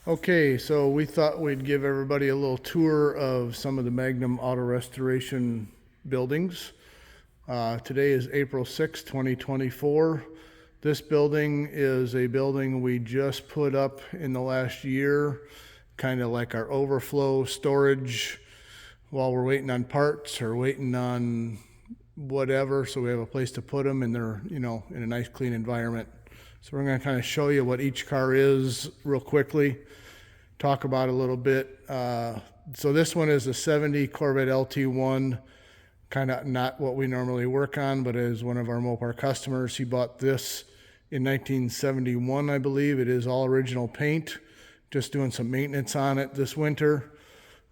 Okay, so we thought we'd give everybody a little tour of some of the Magnum Auto Restoration buildings. Today is April 6, 2024. This building is a building we just put up in the last year, kind of like our overflow storage while we're waiting on parts or waiting on whatever, so we have a place to put them and they're, in a nice clean environment. So we're going to kind of show you what each car is real quickly, talk about it a little bit. So this one is a 70 Corvette LT1, kind of not what we normally work on, but is one of our Mopar customers. He bought this in 1971, I believe. It is all original paint, just doing some maintenance on it this winter.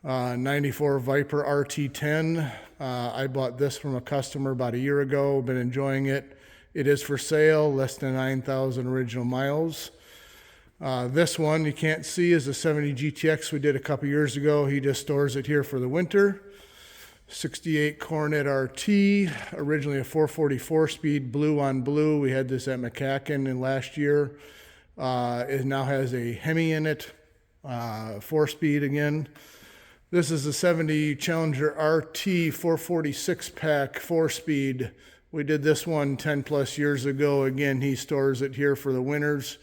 94 Viper RT10. I bought this from a customer about a year ago, been enjoying it. It is for sale, less than 9,000 original miles. This one you can't see is a 70 GTX we did a couple years ago. He just stores it here for the winter. 68 Coronet RT, originally a 444 speed, blue on blue. We had this at McCacken in last year. It now has a Hemi in it, 4-speed again. This is a 70 Challenger RT 446 pack, 4-speed. We did this one 10 plus years ago. Again, he stores it here for the winters.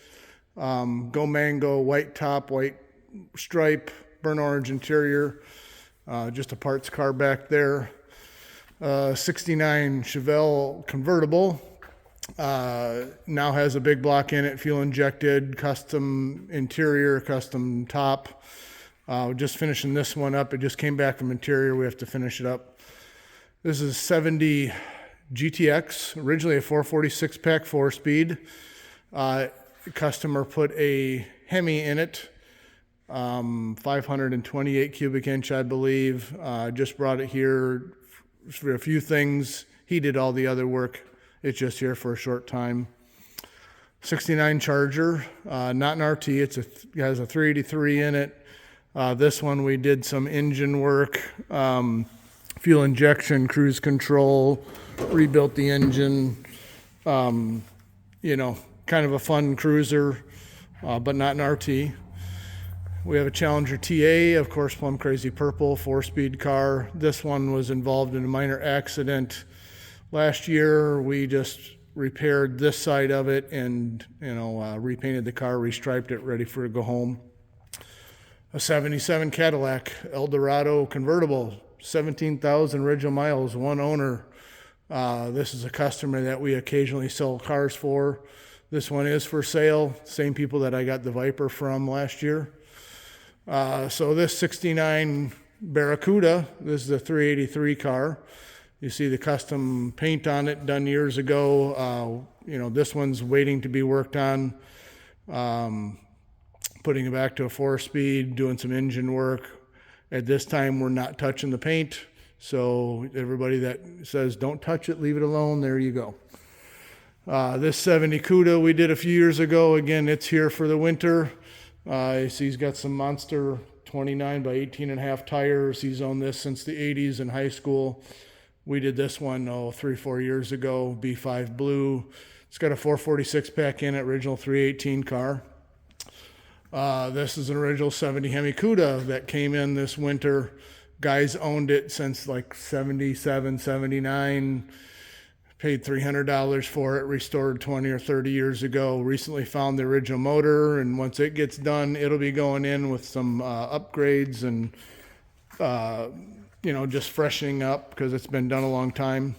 Go Mango, white top, white stripe, burnt orange interior. Just a parts car back there. 69 Chevelle convertible. Now has a big block in it, fuel injected, custom interior, custom top. Just finishing this one up. It just came back from interior. We have to finish it up. This is 70 GTX, originally a 446 pack, 4-speed. Customer put a Hemi in it, 528 cubic inch, I believe. Just brought it here for a few things. He did all the other work. It's just here for a short time. 69 Charger, not an RT. It has a 383 in it. This one we did some engine work, fuel injection, cruise control, rebuilt the engine, kind of a fun cruiser, but not an RT. We have a Challenger TA, of course, plum crazy purple, 4-speed car. This one was involved in a minor accident last year. We just repaired this side of it and, repainted the car, restriped it, ready for it to go home. A 77 Cadillac Eldorado convertible, 17,000 original miles, one owner. This is a customer that we occasionally sell cars for. This one is for sale. Same people that I got the Viper from last year. So this 69 Barracuda, this is a 383 car. You see the custom paint on it done years ago. This one's waiting to be worked on. Putting it back to a 4-speed, doing some engine work. At this time, we're not touching the paint. So everybody that says, don't touch it, leave it alone, there you go. This 70 Cuda we did a few years ago. Again, it's here for the winter. You see he's got some monster 29 by 18.5 tires. He's owned this since the 80s in high school. We did this one, 3-4 years ago, B5 blue. It's got a 446 pack in it, original 318 car. This is an original 70 Hemi Cuda that came in this winter. Guys owned it since like 77, 79. Paid $300 for it, restored 20 or 30 years ago. Recently found the original motor, and once it gets done, it'll be going in with some upgrades and, just freshening up because it's been done a long time.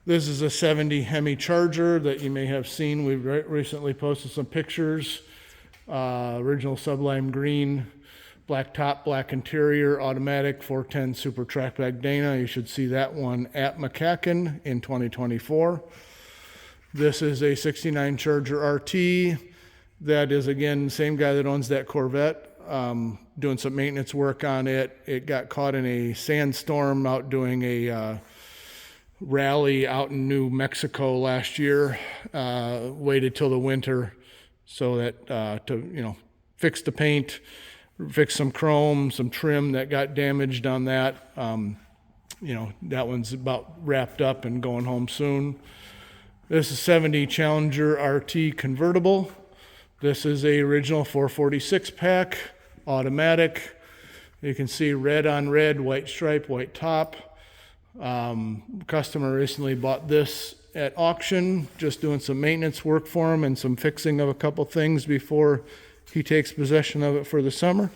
This is a 70 Hemi Charger that you may have seen. We've recently posted some pictures. Original sublime green, black top, black interior, automatic, 410 Super Trackback Dana. You should see that one at McCacken in 2024. This is a 69 Charger RT. That is, again, same guy that owns that Corvette, doing some maintenance work on it. It got caught in a sandstorm out doing a rally out in New Mexico last year. Waited till the winter so that to fix the paint, fix some chrome, some trim that got damaged on that. That one's about wrapped up and going home soon. This is 70 Challenger RT convertible. This is a original 446 pack, automatic. You can see red on red, white stripe, white top. Customer recently bought this at auction, just doing some maintenance work for him and some fixing of a couple things before he takes possession of it for the summer.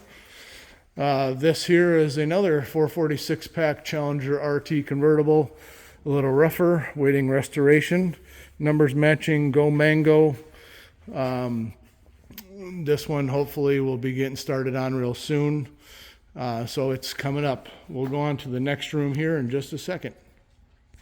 This here is another 446 pack Challenger RT convertible, a little rougher, waiting restoration. Numbers matching Go Mango. This one hopefully will be getting started on real soon. So it's coming up. We'll go on to the next room here in just a second.